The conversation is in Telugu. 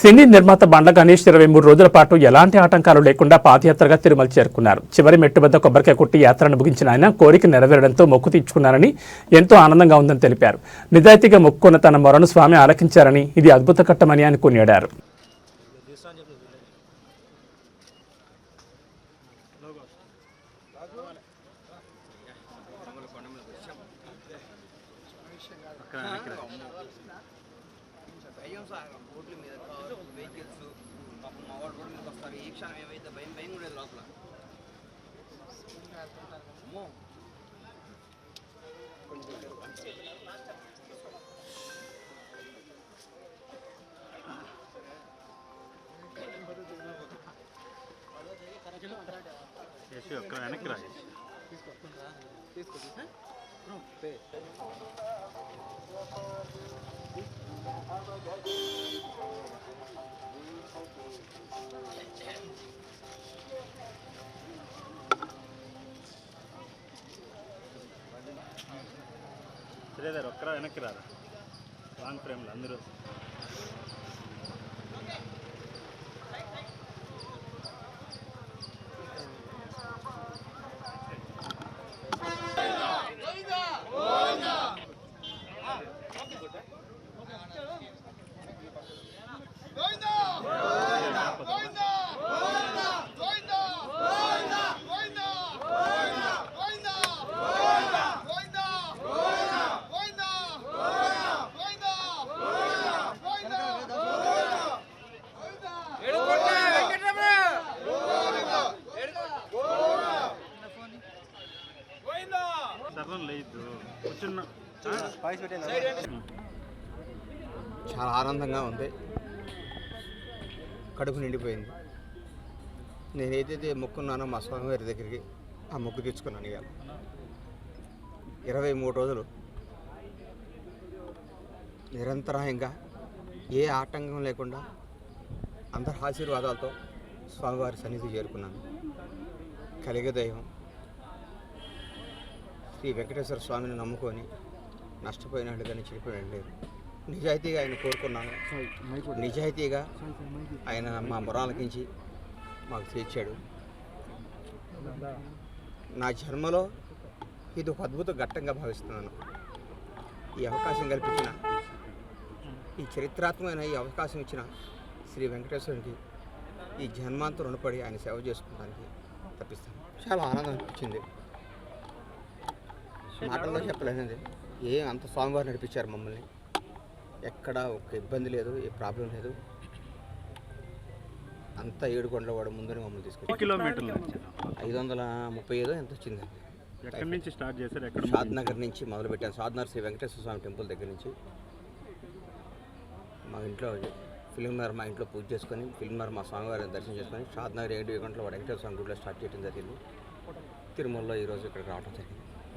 సినీ నిర్మాత బండ్ల గణేష్ 23 రోజుల పాటు ఎలాంటి ఆటంకాలు లేకుండా పాదయాత్రగా తిరుమల చేరుకున్నారు. చివరి మెట్టు వద్ద కొబ్బరికాయ కొట్టి యాత్రను ముగించిన ఆయన కోరిక నెరవేరడంతో మొక్కు తీర్చుకున్నారని, ఎంతో ఆనందంగా ఉందని తెలిపారు. నిజాయితీగా మొక్కుకున్న తన మొరను స్వామి ఆలకించారని, ఇది అద్భుత ఘట్టమని ఆయన కొనియాడారు. రోడ్ల మీద వెహికల్స్ పాపం మా వాళ్ళు రోడ్ల మీదకి వస్తారు. ఈ క్షణం ఏమైతే భయం కూడా లేదు లోపల. వెనక్కి రా శ్రీధర్ ఒక్కరా వెనక్కి రారా, లాంగ్ ఫ్రేమ్లో అందరూ. చాలా ఆనందంగా ఉంది, కడుపు నిండిపోయింది. నేను ఏదైతే మొక్కున్నానో మా స్వామివారి దగ్గరికి ఆ మొక్కు తెచ్చుకున్నాను. ఇవాళ 23 రోజులు నిరంతరాయంగా ఏ ఆటంకం లేకుండా అందరి ఆశీర్వాదాలతో స్వామివారి సన్నిధి చేరుకున్నాను. కలిగే దైవం శ్రీ వెంకటేశ్వర స్వామిని నమ్ముకొని నష్టపోయినట్లు కానీ చెడిపోయినట్టు లేదు. నిజాయితీగా ఆయన కోరుకున్నాను. నిజాయితీగా ఆయన మా మొరాలకించి మాకు తీర్చాడు. నా జన్మలో ఇది ఒక అద్భుత ఘట్టంగా భావిస్తున్నాను. ఈ అవకాశం కల్పించిన, ఈ చరిత్రాత్మకమైన ఈ అవకాశం ఇచ్చిన శ్రీ వెంకటేశ్వరునికి ఈ జన్మాంతం రుణపడి ఆయన సేవ చేసుకోవడానికి తప్పిస్తాను. చాలా ఆనందం అనిపించింది, మాటల్లో చెప్పలేనిది. అంత స్వామివారు నడిపించారు మమ్మల్ని. ఎక్కడ ఒక ఇబ్బంది లేదు, ఏ ప్రాబ్లం లేదు. అంతా 7 కొండల వాడు ముందునే మమ్మల్ని తీసుకొచ్చి కిలోమీటర్లు 535 ఎంత వచ్చింది. ఎక్కడి నుంచి స్టార్ట్ చేశారు? షాద్నగర్ నుంచి మొదలుపెట్టాను. షాద్నగర్ శ్రీ వెంకటేశ్వర స్వామి టెంపుల్ దగ్గర నుంచి మా ఇంట్లో ఫిలింనగర్ మా ఇంట్లో పూజ చేసుకొని, ఫిలింనగర్ మా స్వామివారిని దర్శనం చేసుకొని, షాద్నగర్ 7 గంటల వాడు వెంకటేశ్వర స్వామి గుడిలో స్టార్ట్ చేయడం జరిగింది. తిరుమలలో ఈరోజు ఇక్కడికి రావడం జరిగింది.